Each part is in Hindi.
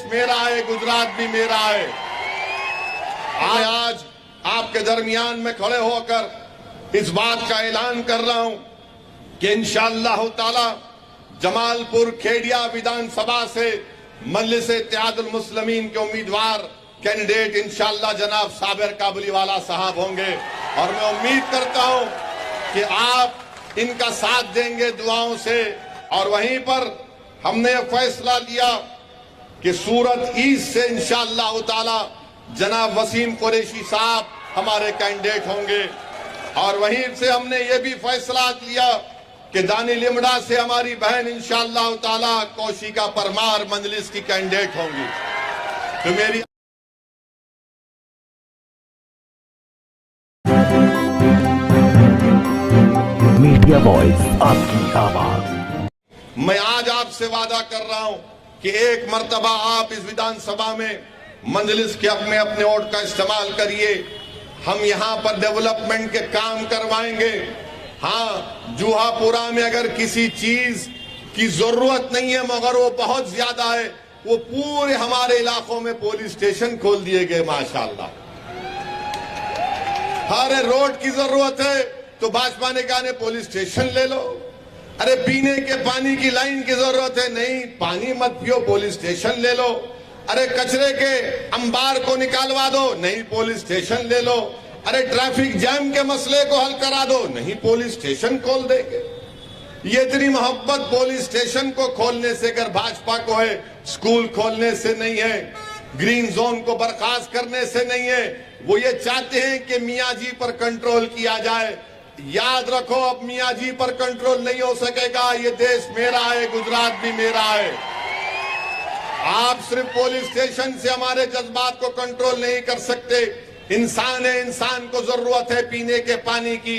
देश मेरा है, गुजरात भी मेरा है। आज आपके दरमियान में खड़े होकर इस बात का ऐलान कर रहा हूं कि इंशाअल्लाह ताला जमालपुर खेड़िया विधानसभा से मजलिस इत्तेहादुल मुस्लिमीन के उम्मीदवार कैंडिडेट इंशाअल्लाह जनाब साबिर काबुलीवाला साहब होंगे और मैं उम्मीद करता हूं कि आप इनका साथ देंगे दुआओं से। और वहीं पर हमने फैसला लिया कि सूरत ईस्ट से इंशाअल्लाह ताला जनाब वसीम कुरैशी साहब हमारे कैंडिडेट होंगे और वहीं से हमने ये भी फैसला लिया कि दानी लिमड़ा से हमारी बहन इंशाअल्लाह ताला कौशिका परमार मजलिस की कैंडिडेट होंगी। तो मेरी मीडिया वॉइस, आपकी आवाज। मैं आज आपसे वादा कर रहा हूं कि एक मर्तबा आप इस विधानसभा में मजलिस के अपने अपने वोट का इस्तेमाल करिए। हम यहां पर डेवलपमेंट के काम करवाएंगे। हाँ, जूहापुरा में अगर किसी चीज की जरूरत नहीं है मगर वो बहुत ज्यादा है, वो पूरे हमारे इलाकों में पुलिस स्टेशन खोल दिए गए माशाअल्लाह। हर रोड की जरूरत है तो भाजपा ने कहा पुलिस स्टेशन ले लो। अरे पीने के पानी की लाइन की जरूरत है, नहीं पानी मत पियो, पुलिस स्टेशन ले लो। अरे कचरे के अंबार को निकालवा दो, नहीं पुलिस स्टेशन ले लो। अरे ट्रैफिक जैम के मसले को हल करा दो, नहीं पुलिस स्टेशन खोल देंगे। ये इतनी मोहब्बत पुलिस स्टेशन को खोलने से अगर भाजपा को है, स्कूल खोलने से नहीं है, ग्रीन जोन को बर्खास्त करने से नहीं है। वो ये चाहते हैं कि मियाँ जी पर कंट्रोल किया जाए। याद रखो, अब मियाँ जी पर कंट्रोल नहीं हो सकेगा। ये देश मेरा है, गुजरात भी मेरा है। आप सिर्फ पुलिस स्टेशन से हमारे जज्बात को कंट्रोल नहीं कर सकते। इंसान है, इंसान को जरूरत है पीने के पानी की।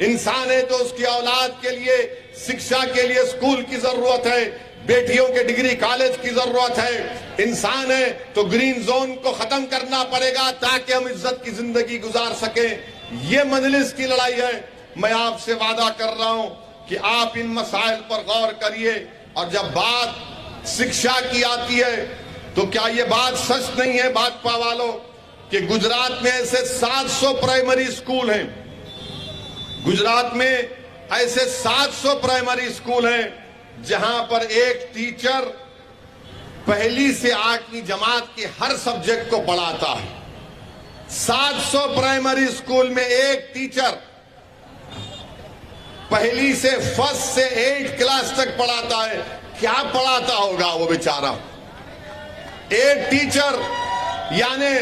इंसान है तो उसकी औलाद के लिए शिक्षा के लिए स्कूल की जरूरत है, बेटियों के डिग्री कॉलेज की जरूरत है। इंसान है तो ग्रीन जोन को खत्म करना पड़ेगा ताकि हम इज्जत की जिंदगी गुजार सकें। ये मजलिस की लड़ाई है। मैं आपसे वादा कर रहा हूं कि आप इन मसाइल पर गौर करिए। और जब बात शिक्षा की आती है तो क्या ये बात सच नहीं है भाजपा वालों कि गुजरात में ऐसे 700 प्राइमरी स्कूल हैं। गुजरात में ऐसे 700 प्राइमरी स्कूल हैं जहां पर एक टीचर पहली से 8वीं जमात के हर सब्जेक्ट को पढ़ाता है। 700 प्राइमरी स्कूल में एक टीचर पहली से फर्स्ट से 8 क्लास तक पढ़ाता है। क्या पढ़ाता होगा वो बेचारा। एक टीचर यानी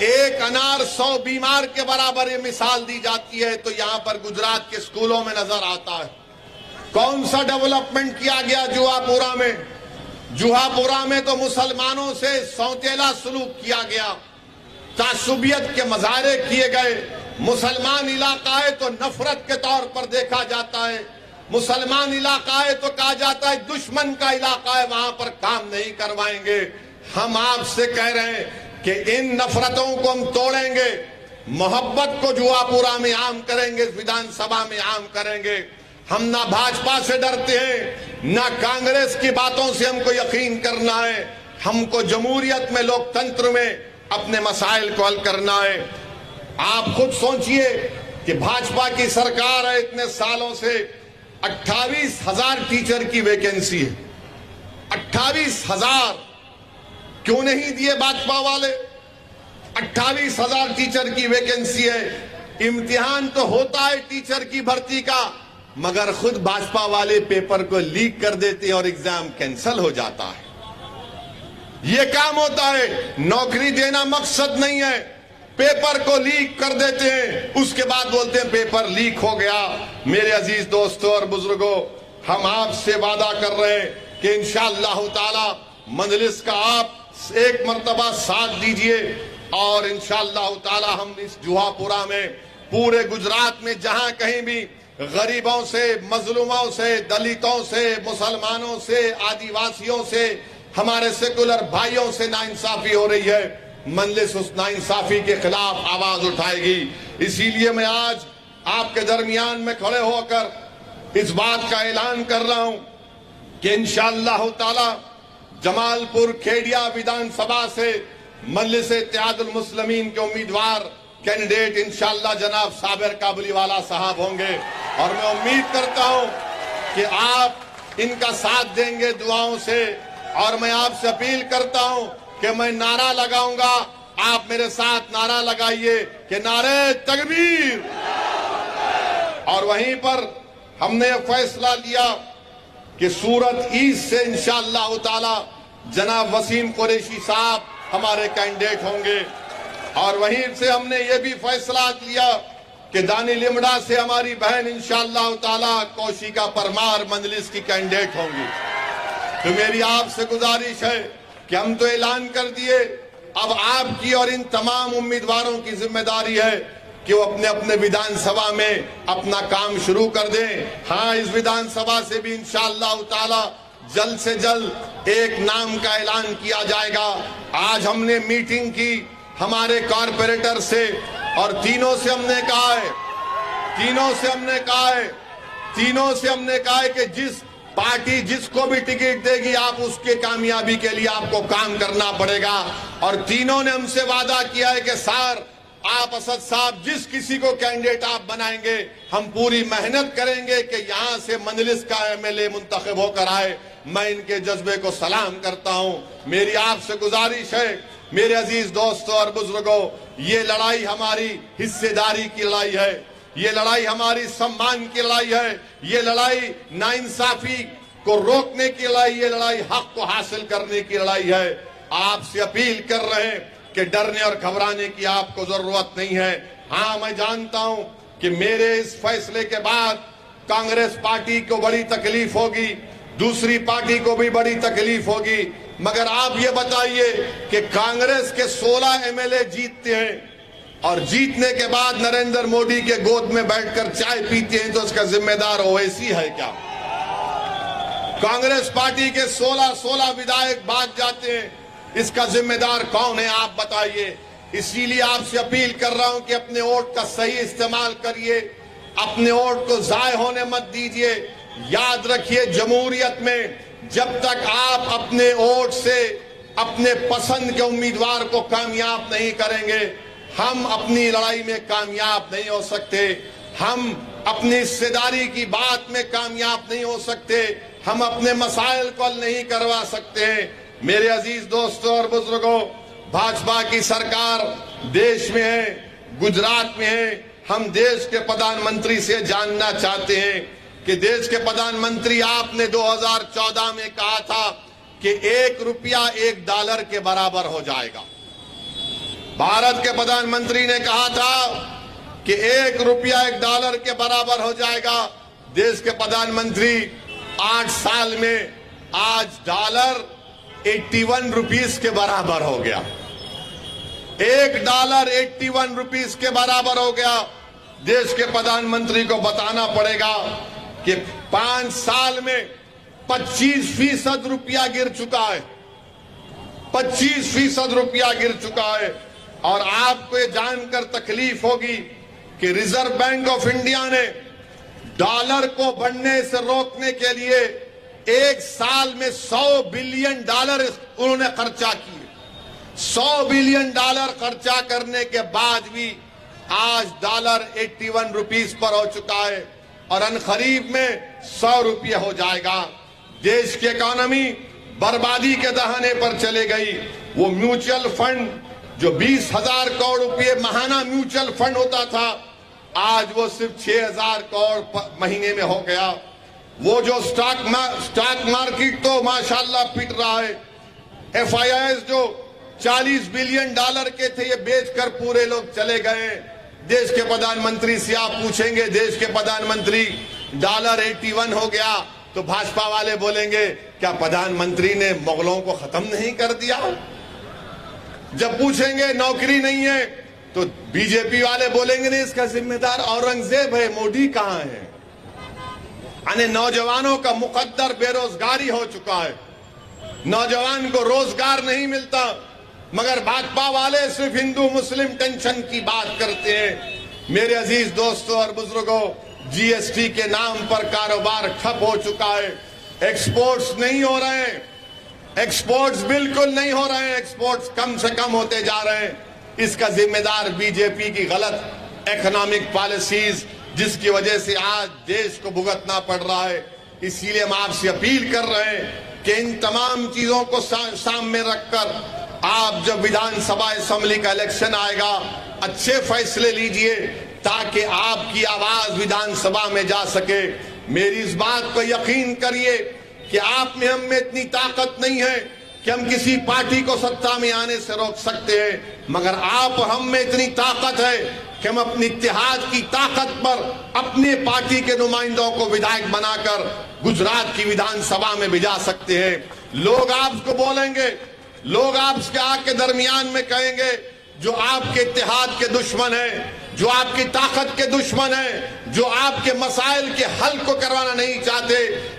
एक अनार 100 बीमार के बराबर ये मिसाल दी जाती है। तो यहां पर गुजरात के स्कूलों में नजर आता है। कौन सा डेवलपमेंट किया गया जुहापुरा में। जुहापुरा में तो मुसलमानों से सौतेला सलूक किया गया, तासुबियत के मजारे किए गए। मुसलमान इलाका है तो नफरत के तौर पर देखा जाता है। मुसलमान इलाका है तो कहा जाता है दुश्मन का इलाका है, वहां पर काम नहीं करवाएंगे। हम आपसे कह रहे हैं कि इन नफरतों को हम तोड़ेंगे, मोहब्बत को जुहापुरा में आम करेंगे, इस विधानसभा में आम करेंगे। हम ना भाजपा से डरते हैं, ना कांग्रेस की बातों से हमको यकीन करना है। हमको जमहूरियत में, लोकतंत्र में अपने मसाइल को हल करना है। आप खुद सोचिए कि भाजपा की सरकार है, इतने सालों से 28,000 टीचर की वैकेंसी है। 28,000 क्यों नहीं दिए भाजपा वाले। 28,000 टीचर की वैकेंसी है। इम्तिहान तो होता है टीचर की भर्ती का, मगर खुद भाजपा वाले पेपर को लीक कर देते हैं और एग्जाम कैंसिल हो जाता है। यह काम होता है। नौकरी देना मकसद नहीं है, पेपर को लीक कर देते हैं, उसके बाद बोलते हैं पेपर लीक हो गया। मेरे अजीज दोस्तों और बुजुर्गों, हम आपसे वादा कर रहे हैं कि इंशाअल्लाह ताला मजलिस का आप एक मर्तबा साथ दीजिए और इंशाअल्लाह ताला हम इस जुहापुरा में पूरे गुजरात में जहां कहीं भी गरीबों से, मजलूमों से, दलितों से, मुसलमानों से, आदिवासियों से, हमारे सेकुलर भाइयों से नाइंसाफी हो रही है, मजलिस उस नाइंसाफी के खिलाफ आवाज उठाएगी। इसीलिए मैं आज आपके दरमियान में खड़े होकर इस बात का ऐलान कर रहा हूं कि इंशाअल्लाह ताला जमालपुर खेड़िया विधानसभा से मजलिस इत्तेहादुल मुस्लिमीन के उम्मीदवार कैंडिडेट इंशाअल्लाह जनाब साबिर काबुलीवाला साहब होंगे। और मैं उम्मीद करता हूं कि आप इनका साथ देंगे दुआओं से। और मैं आपसे अपील करता हूं कि मैं नारा लगाऊंगा, आप मेरे साथ नारा लगाइए कि नारे तकबीर। और वहीं पर हमने फैसला लिया कि सूरत ईस्ट से इंशाअल्लाह ताला जनाब वसीम कुरैशी साहब हमारे कैंडिडेट होंगे। और वहीं से हमने ये भी फैसला लिया कि दानी लिमड़ा से हमारी बहन इंशाअल्लाह ताला कौशिका परमार मंजलिस की कैंडिडेट होंगी। तो मेरी आपसे गुजारिश है कि हम तो ऐलान कर दिए, अब आपकी और इन तमाम उम्मीदवारों की जिम्मेदारी है कि वो अपने अपने विधानसभा में अपना काम शुरू कर दें। हाँ, इस विधानसभा से भी इंशाअल्लाह ताला जल्द से जल्द एक नाम का ऐलान किया जाएगा। आज हमने मीटिंग की हमारे कॉरपोरेटर से और तीनों से हमने कहा है कि जिस पार्टी जिसको भी टिकट देगी आप उसके कामयाबी के लिए आपको काम करना पड़ेगा। और तीनों ने हमसे वादा किया है कि सर आप असद साहब जिस किसी को कैंडिडेट आप बनाएंगे हम पूरी मेहनत करेंगे कि यहां से मंजलिस का एमएलए मुंतखब होकर आए। मैं इनके जज्बे को सलाम करता हूं। मेरी आपसे गुजारिश है मेरे अजीज दोस्तों और बुजुर्गों, ये लड़ाई हमारी हिस्सेदारी की लड़ाई है, ये लड़ाई हमारी सम्मान की लड़ाई है, ये लड़ाई नाइंसाफी को रोकने की लड़ाई, ये लड़ाई हक को हासिल करने की लड़ाई है। आपसे अपील कर रहे हैं कि डरने और घबराने की आपको जरूरत नहीं है। हाँ, मैं जानता हूं कि मेरे इस फैसले के बाद कांग्रेस पार्टी को बड़ी तकलीफ होगी, दूसरी पार्टी को भी बड़ी तकलीफ होगी, मगर आप ये बताइए कि कांग्रेस के 16 एमएलए जीतते हैं और जीतने के बाद नरेंद्र मोदी के गोद में बैठकर चाय पीते हैं, तो उसका जिम्मेदार ओवैसी है क्या? कांग्रेस पार्टी के 16 विधायक भाग जाते हैं, इसका जिम्मेदार कौन है आप बताइए। इसीलिए आपसे अपील कर रहा हूं कि अपने वोट का सही इस्तेमाल करिए, अपने वोट को जाय होने मत दीजिए। याद रखिए, जमहूरियत में जब तक आप अपने वोट से अपने पसंद के उम्मीदवार को कामयाब नहीं करेंगे, हम अपनी लड़ाई में कामयाब नहीं हो सकते, हम अपनी हिस्सेदारी की बात में कामयाब नहीं हो सकते, हम अपने मसाइल को हल नहीं करवा सकते हैं। मेरे अजीज दोस्तों और बुजुर्गों, भाजपा की सरकार देश में है, गुजरात में है। हम देश के प्रधानमंत्री से जानना चाहते हैं कि देश के प्रधानमंत्री, आपने 2014 में कहा था कि 1 रुपया $1 के बराबर हो जाएगा। भारत के प्रधानमंत्री ने कहा था कि 1 रुपया $1 के बराबर हो जाएगा। देश के प्रधानमंत्री 8 साल में आज डॉलर 81 रुपीस के बराबर हो गया। $1 81 रुपीस के बराबर हो गया। देश के प्रधानमंत्री को बताना पड़ेगा कि 5 साल में 25% रुपया गिर चुका है, 25% रुपया गिर चुका है। और आपको ये जानकर तकलीफ होगी कि रिजर्व बैंक ऑफ इंडिया ने डॉलर को बढ़ने से रोकने के लिए 1 साल में $100 बिलियन उन्होंने खर्चा किए। $100 बिलियन खर्चा करने के बाद भी आज डॉलर 81 रुपीस पर हो चुका है और अनखरीब में 100 रुपये हो जाएगा। देश की इकोनॉमी बर्बादी के दहाने पर चले गई। वो म्यूचुअल फंड जो 20,000 करोड़ रुपये महाना म्यूचुअल फंड होता था, आज वो सिर्फ 6,000 करोड़ महीने में हो गया। वो जो स्टॉक मार्केट तो माशाल्लाह पिट रहा है। FIIs जो $40 बिलियन के थे, ये बेचकर पूरे लोग चले गए। देश के प्रधानमंत्री से आप पूछेंगे, देश के प्रधानमंत्री डॉलर 81 हो गया, तो भाजपा वाले बोलेंगे क्या प्रधानमंत्री ने मुगलों को खत्म नहीं कर दिया? जब पूछेंगे नौकरी नहीं है, तो बीजेपी वाले बोलेंगे नहीं, इसका जिम्मेदार औरंगजेब है, मोदी कहां है? यानी नौजवानों का मुकद्दर बेरोजगारी हो चुका है, नौजवान को रोजगार नहीं मिलता, मगर भाजपा वाले सिर्फ हिंदू मुस्लिम टेंशन की बात करते हैं। मेरे अजीज दोस्तों और बुजुर्गों, GST के नाम पर कारोबार ठप हो चुका है, एक्सपोर्ट्स नहीं हो रहे हैं। एक्सपोर्ट्स बिल्कुल नहीं हो रहे हैं, एक्सपोर्ट्स कम से कम होते जा रहे हैं। इसका जिम्मेदार बीजेपी की गलत इकोनॉमिक पॉलिसीज, जिसकी वजह से आज देश को भुगतना पड़ रहा है। इसीलिए हम आपसे अपील कर रहे हैं कि इन तमाम चीजों को सामने रखकर आप जब विधानसभा असेंबली का इलेक्शन आएगा, अच्छे फैसले लीजिए ताकि आपकी आवाज विधानसभा में जा सके। मेरी इस बात को यकीन करिए कि आप में हम में इतनी ताकत नहीं है कि हम किसी पार्टी को सत्ता में आने से रोक सकते हैं, मगर आप हम में इतनी ताकत है कि हम अपनी इत्तेहाद की ताकत पर अपने पार्टी के नुमाइंदों को विधायक बनाकर गुजरात की विधानसभा में भिजा सकते हैं। लोग आपको बोलेंगे, लोग आपके आग के दरमियान में कहेंगे जो आपके इत्तेहाद के दुश्मन है, जो आपकी ताकत के दुश्मन है, जो आपके मसाइल के हल को करवाना नहीं चाहते,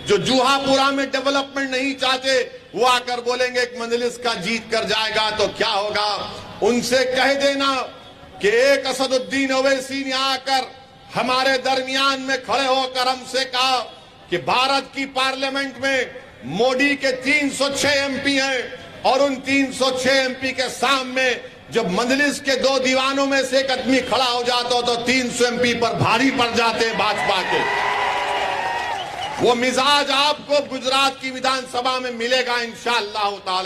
जो जूहापुरा में डेवलपमेंट नहीं चाहते, वो आकर बोलेंगे एक मजलिस का जीत कर जाएगा तो क्या होगा। उनसे कह देना कि एक असदुद्दीन ओवैसी ने आकर हमारे दरमियान में खड़े होकर हमसे कहा कि भारत की पार्लियामेंट में मोदी के 306 एमपी हैं और उन 306 एमपी के सामने जब मजलिस के दो दीवानों में से एक आदमी खड़ा हो जाता हो तो 300 एमपी पर भारी पड़ जाते हैं भाजपा के। वो मिजाज आपको गुजरात की विधानसभा में मिलेगा इंशाअल्लाह ताला।